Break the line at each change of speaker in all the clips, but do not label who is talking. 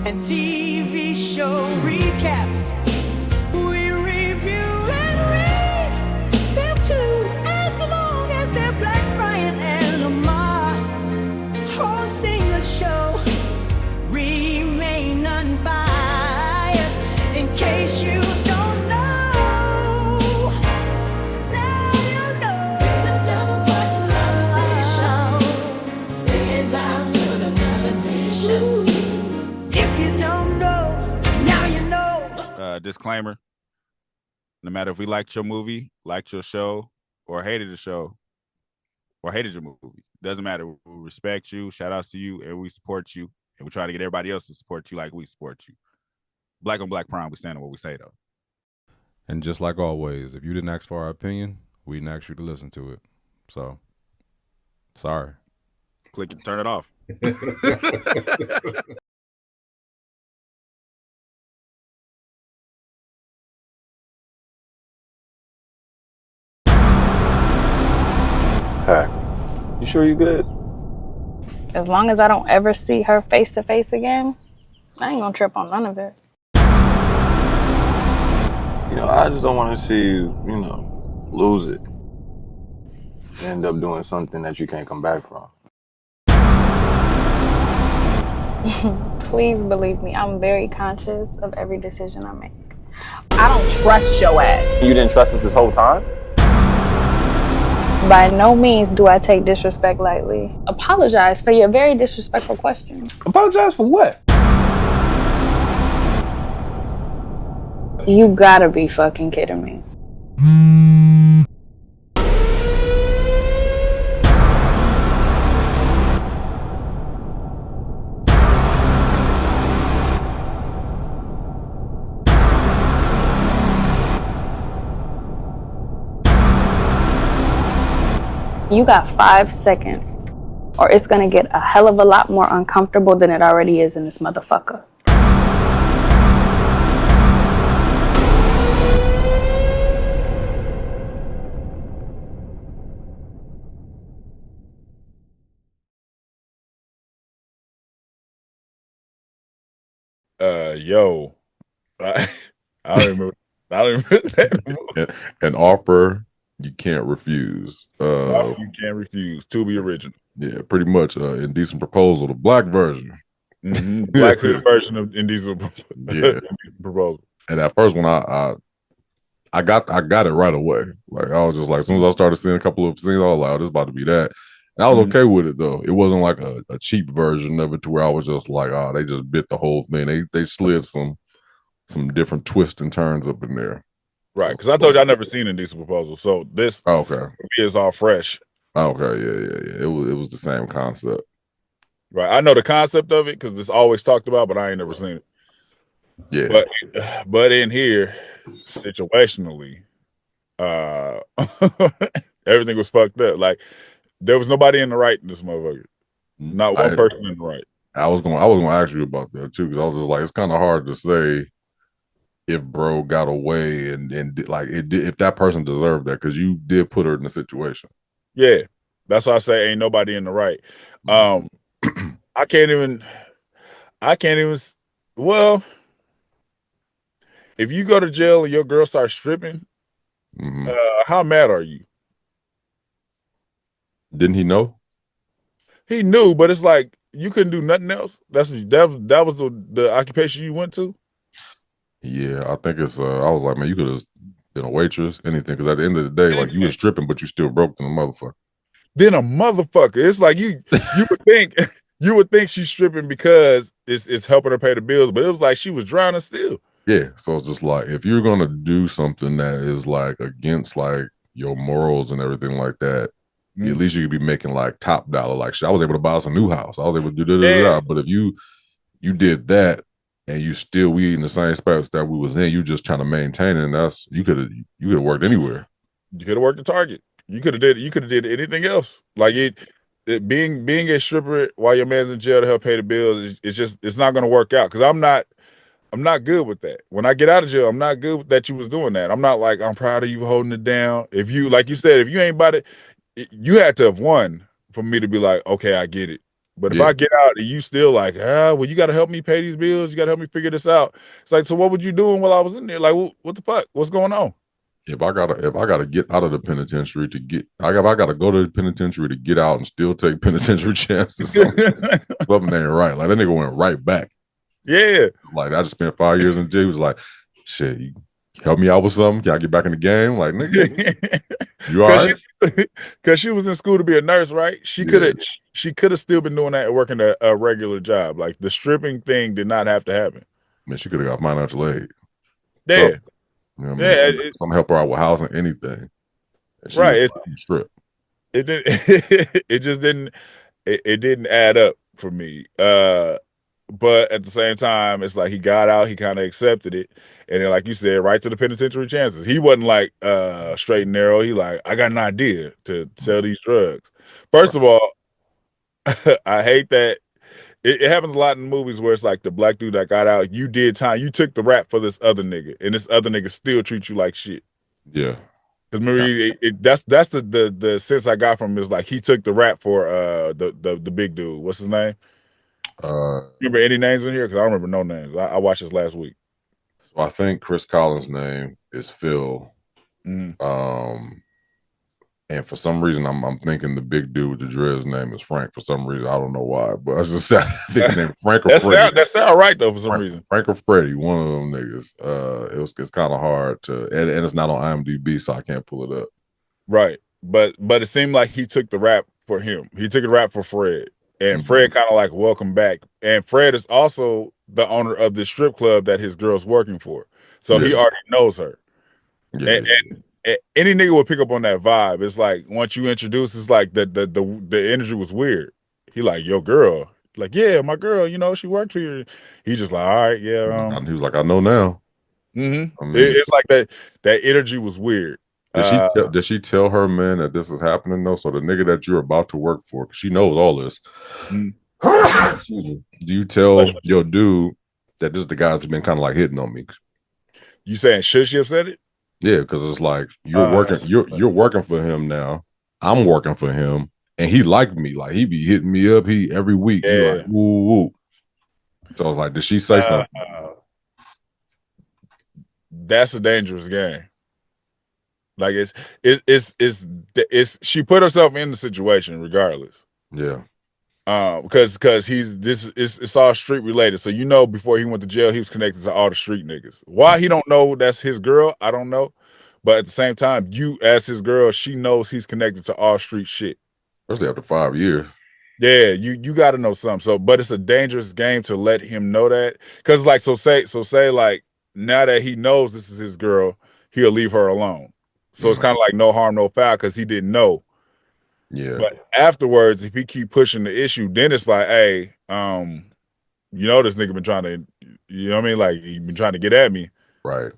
and TV show recaps. We review and read them too, as long as they're Black, Brian and Lamar hosting the show. Remain unbiased in case you don't know. Now you know. The number one official is out to the imagination. If you don't know, now you know.
Disclaimer: no matter if we liked your movie, liked your show, or hated the show, or hated your movie, doesn't matter. We respect you, shout outs to you, and we support you. And we try to get everybody else to support you like we support you. Black on Black Prime, we stand on what we say, though.
And just like always, if you didn't ask for our opinion, we didn't ask you to listen to it. So, sorry.
Click and turn it off.
Hey, you sure you good?
As long as I don't ever see her face to face again, I ain't gonna trip on none of it.
You know, I just don't want to see you, lose it. You end up doing something that you can't come back from.
Please believe me, I'm very conscious of every decision I make. I don't trust your ass.
You didn't trust us this whole time?
By no means do I take disrespect lightly. Apologize for your very disrespectful question.
Apologize for what?
You gotta be fucking kidding me. You got 5 seconds, or it's gonna get a hell of a lot more uncomfortable than it already is in this motherfucker.
Yo, I don't remember. I don't remember that.
An offer you can't refuse.
You can't refuse. To be original.
Yeah, pretty much. Indecent Proposal, the black version.
Mm-hmm. Black hood version of Indecent Proposal.
And that first one, I got it right away. Like I was just like, as soon as I started seeing a couple of scenes, I was like, oh, this is about to be that. And I was okay with it though. It wasn't like a cheap version of it to where I was just like, oh, they just bit the whole thing. They slid some different twists and turns up in there.
Right, because I told you I never seen Indecent Proposal, so this is all fresh.
Okay, yeah. It was the same concept.
Right, I know the concept of it because it's always talked about, but I ain't never seen it.
Yeah,
but in here, situationally, everything was fucked up. Like there was nobody in the right in this motherfucker. Not one person in the right.
I was gonna ask you about that too because I was just like, it's kind of hard to say if bro got away and like it did, if that person deserved that because you did put her in the situation.
Yeah, that's why I say ain't nobody in the right. I can't even. Well, if you go to jail and your girl starts stripping, how mad are you?
Didn't he know?
He knew, but it's like you couldn't do nothing else. That was the occupation you went to.
Yeah, I think it's. I was like, man, you could have been a waitress, anything. Because at the end of the day, like you was stripping, but you still broke than a motherfucker.
Then a motherfucker. It's like you would think she's stripping because it's helping her pay the bills, but it was like she was drowning still.
Yeah, so it's just like if you're gonna do something that is like against like your morals and everything like that, at least you could be making like top dollar. Like shit, I was able to buy us a new house. I was able to do that. But if you did that and we in the same spots that we was in, you just trying to maintain it, and that's you could have worked anywhere.
You could have worked at Target. You could have did anything else. Like being a stripper while your man's in jail to help pay the bills, it's not gonna work out because I'm not good with that. When I get out of jail, I'm not good with that you was doing that. I'm not like, I'm proud of you holding it down. If you, like you said, if you ain't about it, you had to have won for me to be like, okay, I get it. But if I get out and you still like, well, you got to help me pay these bills. You got to help me figure this out. It's like, so what were you doing while I was in there? Like, what the fuck? What's going on?
If I gotta get out of the penitentiary I gotta go to the penitentiary to get out and still take penitentiary chances. Something ain't right. Like that nigga went right back.
Yeah.
Like I just spent 5 years in jail. He was like, shit, you help me out with something? Can I get back in the game? Like, nigga, you all right?
Because she was in school to be a nurse, right? She could have still been doing that and working a regular job. Like the stripping thing did not have to happen.
Man, she could have got financial aid.
Yeah.
You know what I mean? Some help her out with housing, anything. And
right.
It strip.
It didn't. It just didn't. It didn't add up for me. But at the same time, it's like he got out. He kind of accepted it, and then, like you said, right to the penitentiary chances. He wasn't like straight and narrow. He like, I got an idea to sell these drugs. First of all, I hate that. It happens a lot in movies where it's like the black dude that got out, you did time, you took the rap for this other nigga, and this other nigga still treat you like shit.
Yeah.
Because remember, that's the sense I got from him is like he took the rap for the big dude. What's his name? Remember any names in here? Because I don't remember no names. I watched this last week.
So I think Chris Collins' name is Phil.
Mm-hmm.
And for some reason, I'm thinking the big dude with the dreads name is Frank. For some reason, I don't know why, but I just I think his name Frank or Freddie.
That sound right though for some reason.
Frank or Freddie, one of them niggas. It's kind of hard to, and it's not on IMDb, so I can't pull it up.
Right, but it seemed like he took the rap for him. He took the rap for Fred, and Fred kind of like welcome back. And Fred is also the owner of the strip club that his girl's working for, so he already knows her.
Yeah.
And any nigga would pick up on that vibe. It's like once you introduce, it's like the energy was weird. He like, your girl, like, yeah, my girl, you know, she worked here. He just like, all right, yeah.
He was like, I know now.
Mm-hmm. I mean, it's like that energy was weird.
Did she tell her man that this is happening though? So the nigga that you're about to work for, because she knows all this. Do you tell your dude that this is the guy that's been kind of like hitting on me?
You saying should she have said it?
Yeah, because it's like you're working for him now. I'm working for him, and he liked me. Like he be hitting me up. Every week. Yeah. He like woo woo. So I was like, did she say something?
That's a dangerous game. Like it's she put herself in the situation regardless.
Yeah.
Because it's all street related. So you know, before he went to jail, he was connected to all the street niggas. Why he don't know that's his girl, I don't know. But at the same time, you as his girl, she knows he's connected to all street shit.
Especially after 5 years.
Yeah, you got to know something. So, but it's a dangerous game to let him know that. Because like, so say like now that he knows this is his girl, he'll leave her alone. So it's kind of like no harm, no foul because he didn't know.
Yeah.
But afterwards, if he keep pushing the issue, then it's like, hey, you know, this nigga been trying to, you know what I mean? Like he been trying to get at me.
Right.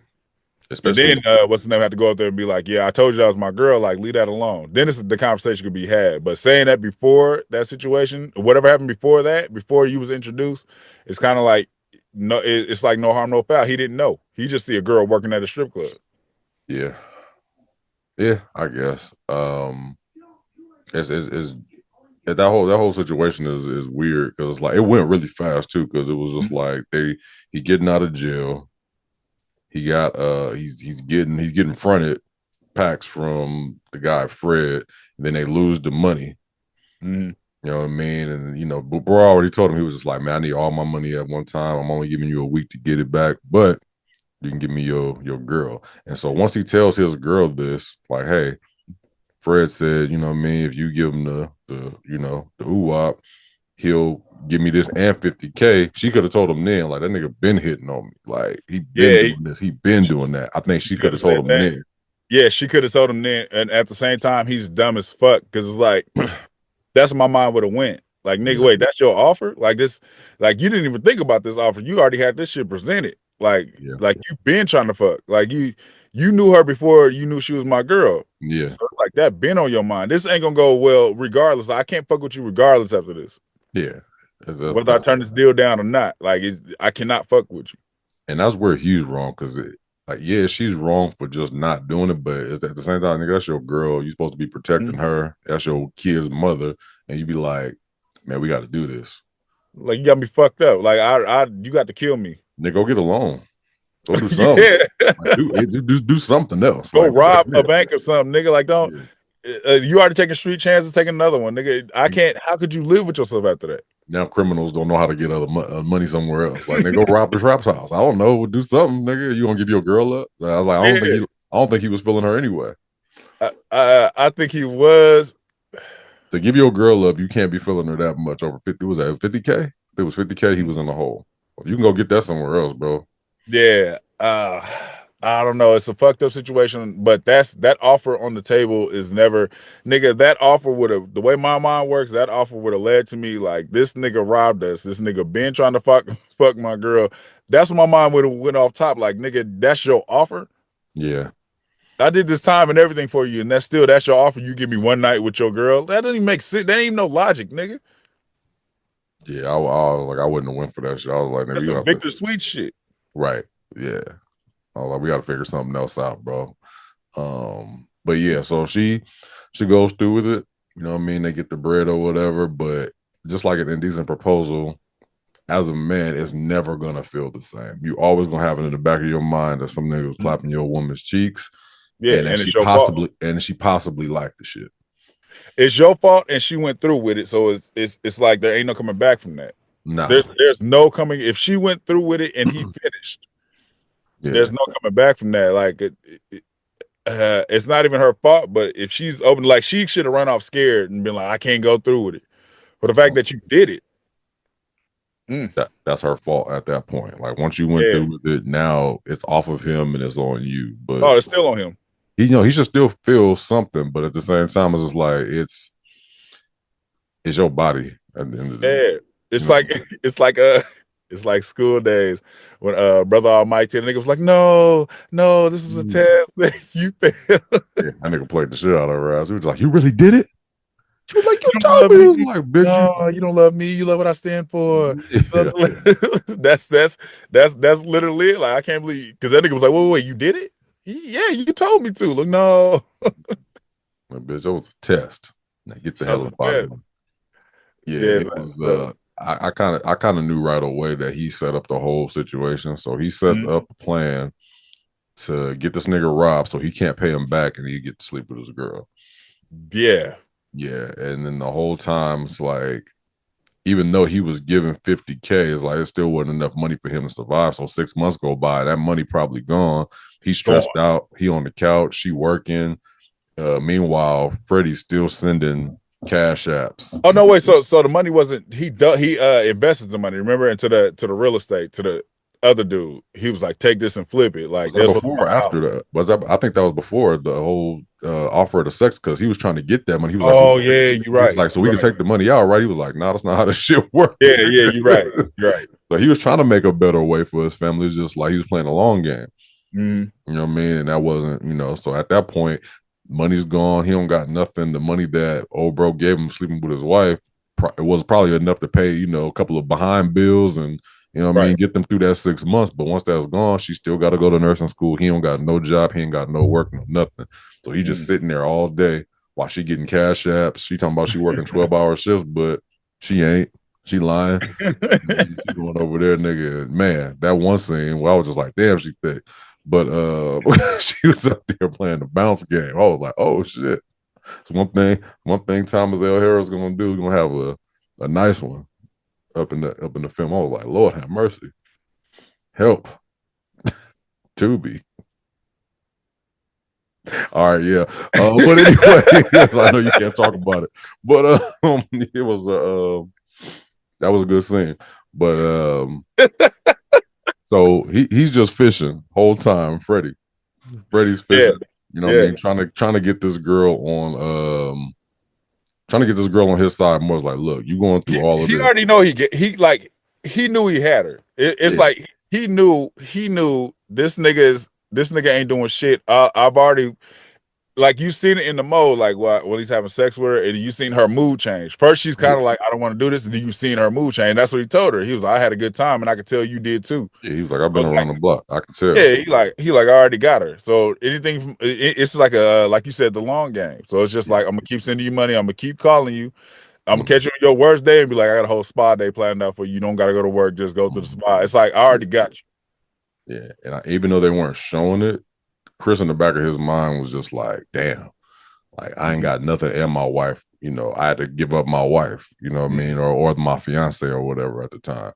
Especially, and then what's the name have to go out there and be like, yeah, I told you that was my girl. Like, leave that alone. Then the conversation could be had. But saying that before that situation, whatever happened before that, before you was introduced, it's kind of like no, it's like no harm, no foul. He didn't know. He just see a girl working at a strip club.
Yeah. Yeah, I guess. It's that whole situation is weird because like it went really fast too because it was just like he getting out of jail. He got he's getting fronted packs from the guy Fred, and then they lose the money.
Mm-hmm.
You know what I mean? And you know, but bro already told him, he was just like, man, I need all my money at one time. I'm only giving you a week to get it back, but you can give me your girl. And so once he tells his girl this, like, hey, Fred said, you know what I mean, if you give him the ooh-wop, he'll give me this and 50K. She could have told him then, like, that nigga been hitting on me. Like, he been doing this. He been doing that. I think she could have told him then.
Yeah, she could have told him then. And at the same time, he's dumb as fuck because it's like, that's my mind would have went. Like, nigga, wait, that's your offer? Like this, like you didn't even think about this offer. You already had this shit presented. Like you been trying to fuck. Like you knew her before you knew she was my girl.
Yeah.
So like that been on your mind. This ain't gonna go well regardless. I can't fuck with you regardless after this.
Yeah.
Whether I turn this deal down or not. Like I cannot fuck with you.
And that's where he's wrong because like, yeah, she's wrong for just not doing it, but it's at the same time, nigga, that's your girl. You're supposed to be protecting her. That's your kid's mother. And you be like, man, we got to do this.
Like, you got me fucked up. Like, you got to kill me.
Nigga, go get a loan. Go do something.
Yeah.
Like, do something else.
Go
like,
rob a bank or something, nigga. Like, don't.
Yeah.
You already taking street chances, take another one, nigga. I can't. How could you live with yourself after that?
Now criminals don't know how to get other money somewhere else. Like, they go rob this rap's house. I don't know. Do something, nigga. You gonna give your girl up? I was like, I don't think he was feeling her anyway.
I think he was.
To give your girl up, you can't be feeling her that much over 50. Was that 50K? If it was 50K, he was in the hole. You can go get that somewhere else, bro.
Yeah. I don't know. It's a fucked up situation, but that offer on the table is never, nigga. That offer would have, the way my mind works, that offer would have led to me like, this nigga robbed us. This nigga been trying to fuck my girl. That's what my mind would have went off top. Like, nigga, that's your offer.
Yeah.
I did this time and everything for you, and that's your offer. You give me one night with your girl. That doesn't even make sense. That ain't even no logic, nigga.
Yeah, I was like, I wouldn't have went for that shit. I was like,
that's some Victor Sweet shit.
Right. Yeah. I was like, we got to figure something else out, bro. But yeah, so she goes through with it. You know what I mean? They get the bread or whatever. But just like an indecent proposal, as a man, it's never gonna feel the same. You always gonna have it in the back of your mind that some nigga was clapping your woman's cheeks.
Yeah,
and she possibly liked the shit.
It's your fault, and she went through with it. So it's like there ain't no coming back from that.
Nah.
There's no coming. If she went through with it and he finished, there's no coming back from that. Like it's not even her fault. But if she's open, like she should have run off scared and been like, I can't go through with it. But the fact that you did it,
that's her fault at that point. Like once you went through with it, now it's off of him and it's on you. But
it's still on him.
He should still feel something, but at the same time, it's just like it's your body at the end of the day.
Yeah, it's like school days when Brother Almighty, the nigga was like, no, this is a test. You failed.
Yeah, that nigga played the shit out of her ass. He was like, you really did it? She was like, you told me. It was like, bitch,
no, you don't love me. You love what I stand for. Yeah. That's literally it. Like, I can't believe, because that nigga was like, wait, you did it? Yeah, you told me to. Look, no.
Bitch, it was a test. Now get the hell up out of here. Yeah, it was. I kind of knew right away that he set up the whole situation. So he sets up a plan to get this nigga robbed, so he can't pay him back, and he get to sleep with his girl.
Yeah,
and then the whole time it's like, even though he was given 50K, it's like it still wasn't enough money for him to survive. So 6 months go by, that money probably gone. He's stressed out. He on the couch. She working. Meanwhile, Freddie's still sending cash apps.
Oh no, wait. So the money wasn't. He invested the money. Remember, into the real estate, to the other dude. He was like, take this and flip it. Like
that's before or after that? Was that? I think that was before the whole offer of the sex, because he was trying to get that money. He was like,
oh yeah, you're right.
Like, so we can take the money out, right? He was like, no, that's not how this shit works.
Yeah, you're right. You're right.
But he was trying to make a better way for his family. It's just like he was playing a long game.
Mm-hmm.
You know what I mean? And that wasn't, so at that point, money's gone. He don't got nothing. The money that old bro gave him sleeping with his wife, it was probably enough to pay, a couple of behind bills and, I mean, get them through that 6 months. But once that's gone, she still got to go to nursing school. He don't got no job. He ain't got no work, no nothing. So he just sitting there all day while she getting cash apps. She talking about she working 12-hour shifts, but she ain't. She lying. She going over there, nigga. Man, that one scene where I was just like, damn, she thick. But she was up there playing the bounce game. I was like, oh shit. So one thing Thomas L. Harris gonna do, gonna have a nice one up in the film. I was like, Lord have mercy. Help. Tubi. All right, yeah. But anyway, I know you can't talk about it. But it was that was a good scene. But so he's just fishing whole time. Freddie's fishing. You know what I mean? Trying to get this girl on his side. More like, look, you going through all of this.
He already know he knew he had her. It's like he knew this nigga ain't doing shit. I've already, like, you seen it in the mode, like when he's having sex with her, and you seen her mood change. First, she's kind of like, I don't want to do this, and then you seen her mood change. That's what he told her. He was like, I had a good time, and I could tell you did too.
Yeah, he was like, I've been around the block. I could tell.
Yeah, he like I already got her. So anything from it's like like you said, the long game. So it's just like, I'm gonna keep sending you money. I'm gonna keep calling you. I'm gonna catch you on your worst day and be like, I got a whole spa day planned out for you. You don't gotta go to work, just go to the spa. It's like I already got you.
Yeah, and even though they weren't showing it, Chris in the back of his mind was just like, damn, like I ain't got nothing and my wife, you know, I had to give up my wife, you know what I mean, or my fiance or whatever at the time.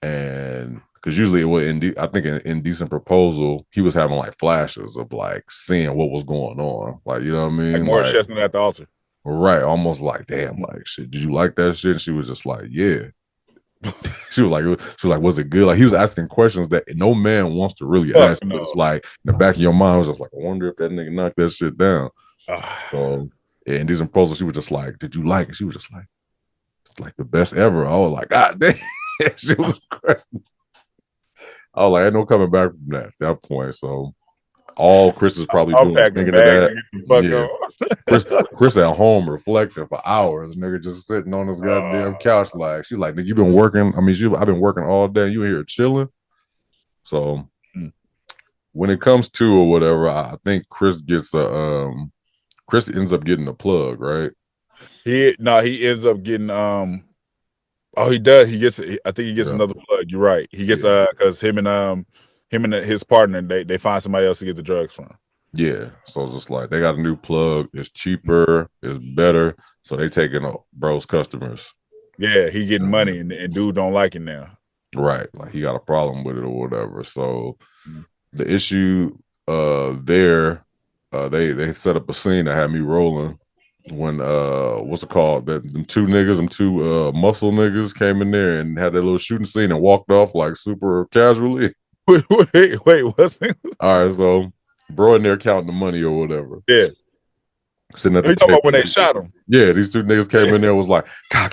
And because usually it was I think in Indecent Proposal, he was having like flashes of like seeing what was going on. Like, you know what I mean?
Like Morris Chestnut at the altar.
Right, almost like, damn, like shit. Did you like that shit? And she was just like, yeah. she was like, was it good? Like he was asking questions that no man wants to really ask. No. It's like in the back of your mind was just like, I wonder if that nigga knocked that shit down. So in these proposals, she was just like, did you like it? She was just like, it's like the best ever. I was like, God damn, she was crazy. I was like, ain't no coming back from that at that point. So all Chris is probably doing is thinking of that. Chris at home reflecting for hours. Nigga just sitting on his goddamn couch like, she's like, nigga, you been working. I mean, I've been working all day. You in here chilling. So when it comes to or whatever, I think Chris gets Chris ends up getting a plug, right?
He ends up getting he does. I think he gets another plug. You're right. He gets because him and his partner, they find somebody else to get the drugs from.
Yeah. So it's just like they got a new plug, it's cheaper, it's better. So they taking bro's customers.
Yeah, he getting money and dude don't like it now.
Right. Like he got a problem with it or whatever. So the issue there, they set up a scene that had me rolling when what's it called? Them two muscle niggas came in there and had that little shooting scene and walked off like super casually.
Wait, what's it?
All right, so bro in there counting the money or whatever.
Yeah.
Sitting at the
talking about when they shot him.
Yeah, these two niggas came in there was like, ka.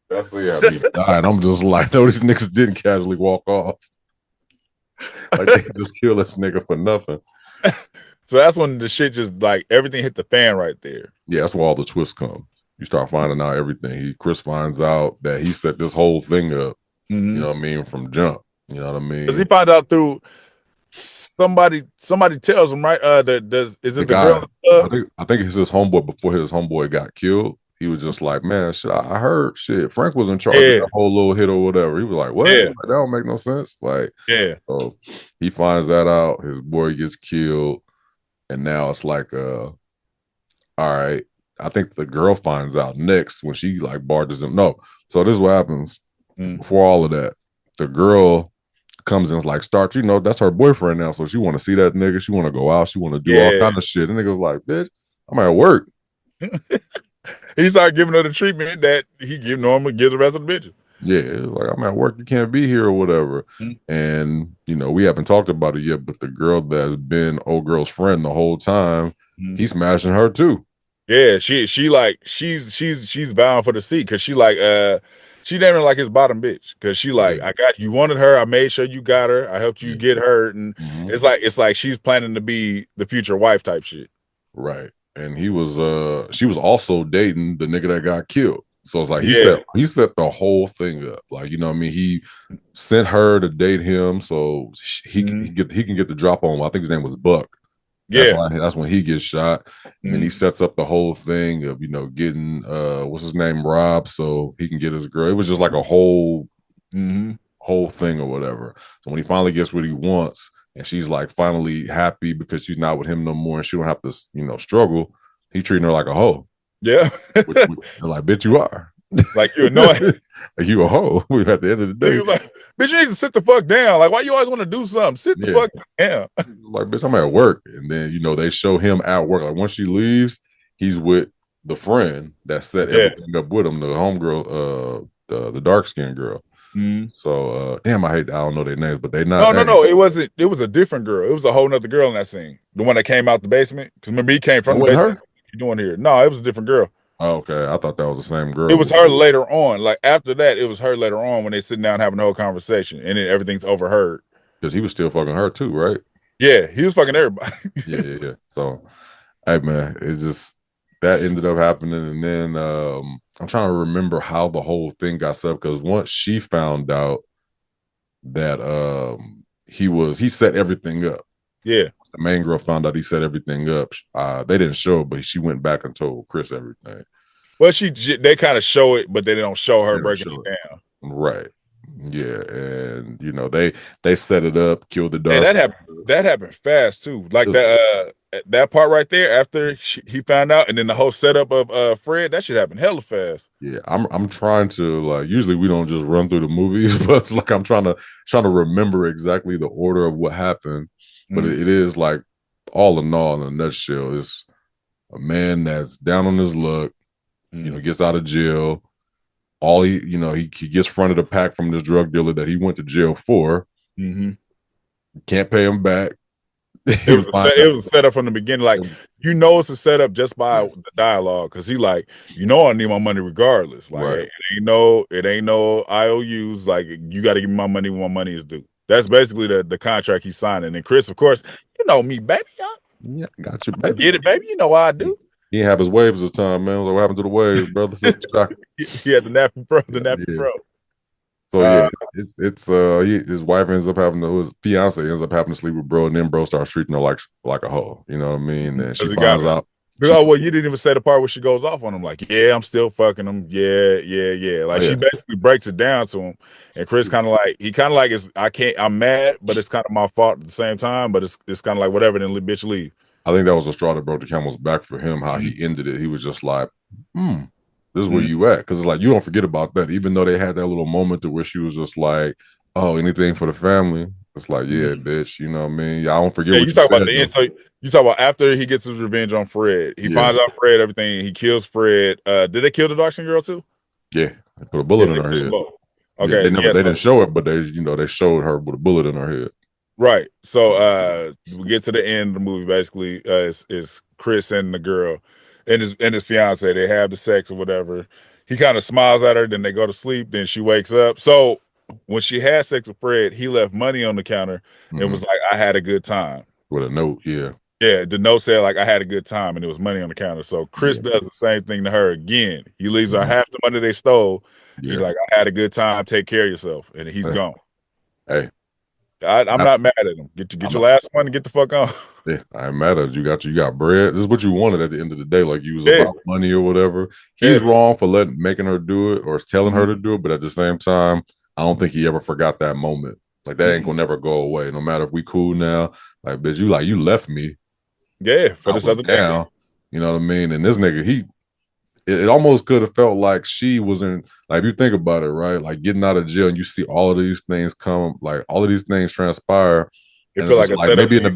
That's had me dying. I'm just like, no, these niggas didn't casually walk off. Like they just kill this nigga for nothing.
So that's when the shit just like everything hit the fan right there.
Yeah, that's where all the twists come. You start finding out everything. Chris finds out that he set this whole thing up. You know what I mean, from jump. You know what I mean?
Does he find out through somebody tells him, right? Is it the girl?
I think it's his homeboy before his homeboy got killed. He was just like, man, shit, I heard shit. Frank was in charge of that whole little hit or whatever. He was like, what? Like, that don't make no sense. Like, so he finds that out. His boy gets killed. And now it's like, all right. I think the girl finds out next when she like barges him. No. So this is what happens before all of that. The girl comes in and is like, Starch, you know, that's her boyfriend now. So she want to see that nigga. She want to go out. She want to do all kind of shit. And the nigga was like, bitch, I'm at work.
He started giving her the treatment that he normally gives the rest of the bitches.
Yeah, like I'm at work, you can't be here or whatever. And you know, we haven't talked about it yet, but the girl that's been old girl's friend the whole time, he's smashing her too.
Yeah, she's bound for the seat because she didn't even like his bottom bitch because she like I got you wanted her, I made sure you got her, I helped you get her, and it's like she's planning to be the future wife type shit.
Right. And she was also dating the nigga that got killed. So it's like he set the whole thing up. Like, you know what I mean? He sent her to date him so he can get the drop on him. I think his name was Buck. That's when he gets shot. And then he sets up the whole thing of, you know, getting what's his name, Rob, so he can get his girl. It was just like a whole thing or whatever. So when he finally gets what he wants, and she's like finally happy because she's not with him no more and she don't have to, you know, struggle, he treating her like a hoe.
Yeah.
Like, bitch, you are.
Like, you're annoying.
Like, you a hoe. At the end of the day.
Like, bitch, you need to sit the fuck down. Like, why you always want to do something? Sit the fuck down.
Like, bitch, I'm at work. And then, you know, they show him at work. Like, once she leaves, he's with the friend that set everything up with him, the homegirl, the dark-skinned girl. So damn, I don't know their names, but they not.
No. It was a different girl. It was a whole nother girl in that scene. The one that came out the basement. Because remember he came from the basement. What you doing here? No, it was a different girl.
Oh, okay, I thought that was the same girl.
It was her later on. Like after that, it was her later on when they sitting down having the whole conversation, and then everything's overheard.
Because he was still fucking her too, right?
Yeah, he was fucking everybody.
yeah. So, hey man, it's just that ended up happening, and then I'm trying to remember how the whole thing got set up because once she found out that he set everything up.
Yeah.
the main girl found out he set everything up. They didn't show it, but she went back and told Chris everything.
Well, they kind of show it, but they don't show her breaking it down.
Right. Yeah, and they set it up, killed the
Hey,
Darth.
that happened fast too. Like that part right there after he found out, and then the whole setup of Fred, that shit happened hella fast.
Yeah, I'm trying to like. Usually we don't just run through the movies, but it's like I'm trying to remember exactly the order of what happened. But it is like all in all, in a nutshell, it's a man that's down on his luck. Gets out of jail. All he gets fronted a pack from this drug dealer that he went to jail for. Can't pay him back.
It was a setup from the beginning. Like, it's a setup just by the dialogue, because he like, I need my money regardless. Like, it ain't no IOUs. Like, you got to give me my money when my money is due. That's basically the contract he's signing. And Chris, of course, me, baby.
Yeah, got you, baby.
Get it, baby. You know I do.
He didn't have his waves this time, man. What happened to the waves, brother?
He had the nappy pro.
So it's his wife ends up his fiance ends up having to sleep with bro, and then bro starts treating her like a hoe. You know what I mean? And she finds out.
Well, you didn't even say the part where she goes off on him, like, yeah, I'm still fucking him. Yeah. Like, she basically breaks it down to him, and Chris kind of like I'm mad, but it's kind of my fault at the same time. But it's kind of like whatever. Then bitch leave.
I think that was a straw that broke the camel's back for him. How he ended it, he was just like, "This is where you at," because it's like you don't forget about that. Even though they had that little moment to where she was just like, "Oh, anything for the family." It's like, yeah, bitch. You know what I mean? I don't forget.
Yeah, you talk about the end. So you talk about after he gets his revenge on Fred. He finds out Fred everything. He kills Fred. Did they kill the dark-skinned girl too?
Yeah, they put a bullet in her head.
Okay,
they didn't show it, but they showed her with a bullet in her head.
Right. So we get to the end of the movie. Basically, is Chris and the girl and his fiance. They have the sex or whatever. He kind of smiles at her. Then they go to sleep. Then she wakes up. So when she had sex with Fred, he left money on the counter. It was like, I had a good time.
With a note, yeah.
Yeah, the note said like, I had a good time, and it was money on the counter. So Chris does the same thing to her again. He leaves her half the money they stole. Yeah. He's like, I had a good time. Take care of yourself, and he's gone.
Hey,
I'm not mad at him. Get your last one and get the fuck on.
Yeah, I ain't mad at you. You got bread. This is what you wanted at the end of the day. Like, you was about money or whatever. He's wrong for making her do it or telling her to do it, but at the same time, I don't think he ever forgot that moment. Like, that ain't gonna never go away. No matter if we cool now. Like, bitch, you left me.
Yeah, for this other
thing. You know what I mean? And this nigga, it almost could have felt like she was in, like, if you think about it, right? Like, getting out of jail and you see all of these things come, like all of these things transpire. It feel like maybe in the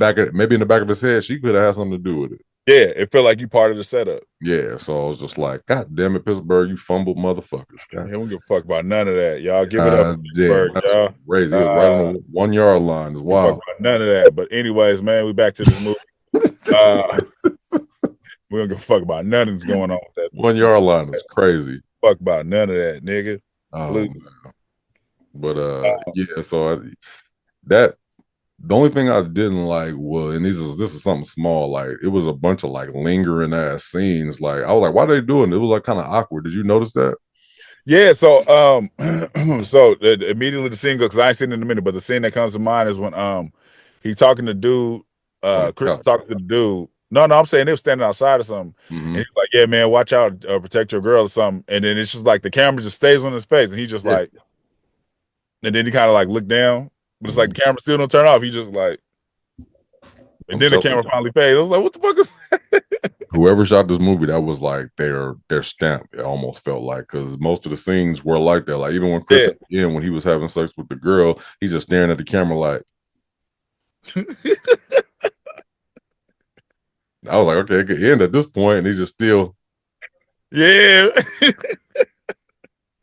back of his head, she could have had something to do with it.
Yeah, it felt like you part of the setup.
Yeah, so I was just like, God damn it, Pittsburgh, you fumbled motherfuckers. God.
Yeah, we don't give a fuck about none of that. Y'all give it up for Pittsburgh, y'all.
Crazy. It was right on the 1 yard line. It's wild.
None of that. But anyways, man, we back to this movie. We don't give a fuck about nothing that's going on with that.
1 yard line is crazy.
Fuck about none of that, nigga.
But yeah, so the only thing I didn't like was, and this is something small, like it was a bunch of like lingering ass scenes. Like, I was like, why are they doing it? It was like kind of awkward. Did you notice that?
Yeah, so immediately the scene goes, because I ain't seen it in a minute, but the scene that comes to mind is when he talking to dude, Chris talking to the dude. No, I'm saying they were standing outside or something. And he's like, yeah, man, watch out, protect your girl or something. And then it's just like the camera just stays on his face, and he just like, and then he kind of like looked down, but it's like the camera still don't turn off. He just like, and then the camera finally fades. I was like, what the fuck is that?
Whoever shot this movie, that was like their stamp. It almost felt like, because most of the scenes were like that. Like, even when Chris at the end, when he was having sex with the girl, he's just staring at the camera like. I was like, okay, it could end at this point, and he's just still.
Yeah.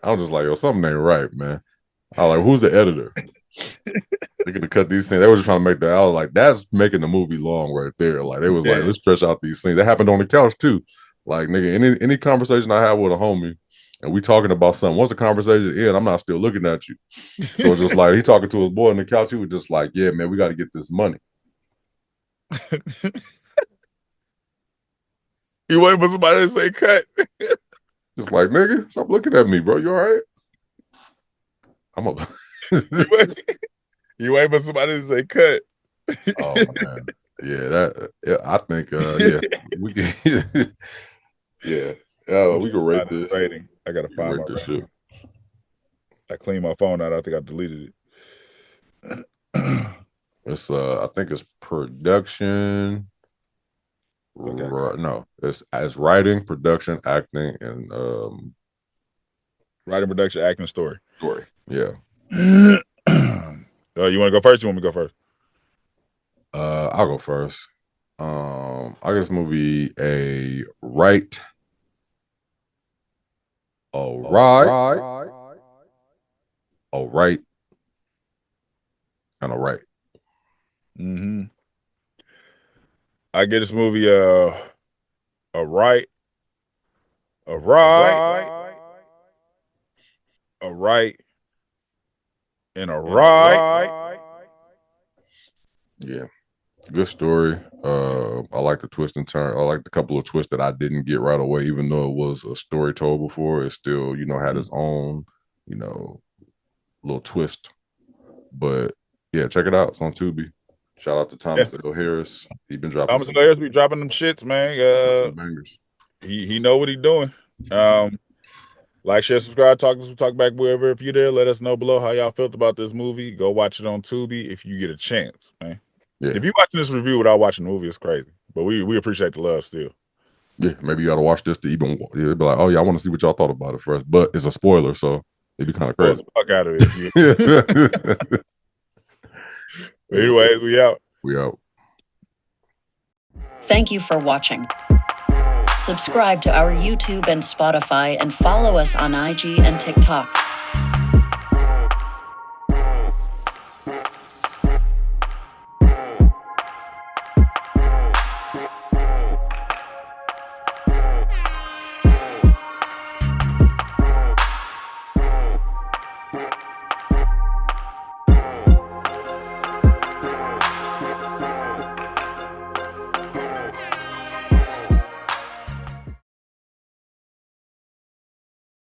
I was just like, yo, something ain't right, man. I was like, who's the editor? They're gonna cut these things. They were just trying to make that. I was like, that's making the movie long right there. Like, they was like, let's stretch out these scenes. That happened on the couch too. Like, nigga, any conversation I have with a homie, and we talking about something, once the conversation ends, I'm not still looking at you. So it's just like, he talking to his boy on the couch. He was just like, yeah, man, we got to get this money.
You waiting for somebody to say cut.
Just like, nigga, stop looking at me, bro. You all right? I'm up.
You waiting for somebody to say cut.
Oh, man. I think we can we can rate this.
Rating. I gotta find my
this
rating.
shit.
I cleaned my phone out. I think I deleted it.
It's I think it's production.
Okay.
No, it's writing, production, acting, and
writing, production, acting, story.
Yeah.
You want to go first? You want me to go first?
I'll go first. I give this movie a right. All right. And a right.
Mm-hmm. I give this movie a right, a right, and a right.
Yeah. Good story. I like the twist and turn. I like the couple of twists that I didn't get right away, even though it was a story told before. It still, had its own, little twist. But yeah, check it out. It's on Tubi. Shout out to Thomas L. Harris. He been dropping.
Thomas L. Harris be dropping them shits, man.
Bangers.
He know what he doing. Like, share, subscribe, talk back wherever. If you're there, let us know below how y'all felt about this movie. Go watch it on Tubi if you get a chance, man.
Yeah.
If you're watching this review without watching the movie, it's crazy. But we appreciate the love still.
Yeah, maybe you got to watch this to even be like, oh yeah, I want to see what y'all thought about it first. But it's a spoiler, so it'd be kind of crazy.
Fuck out of it. Anyways, we out.
Thank you for watching. Subscribe to our YouTube and Spotify and follow us on IG and TikTok.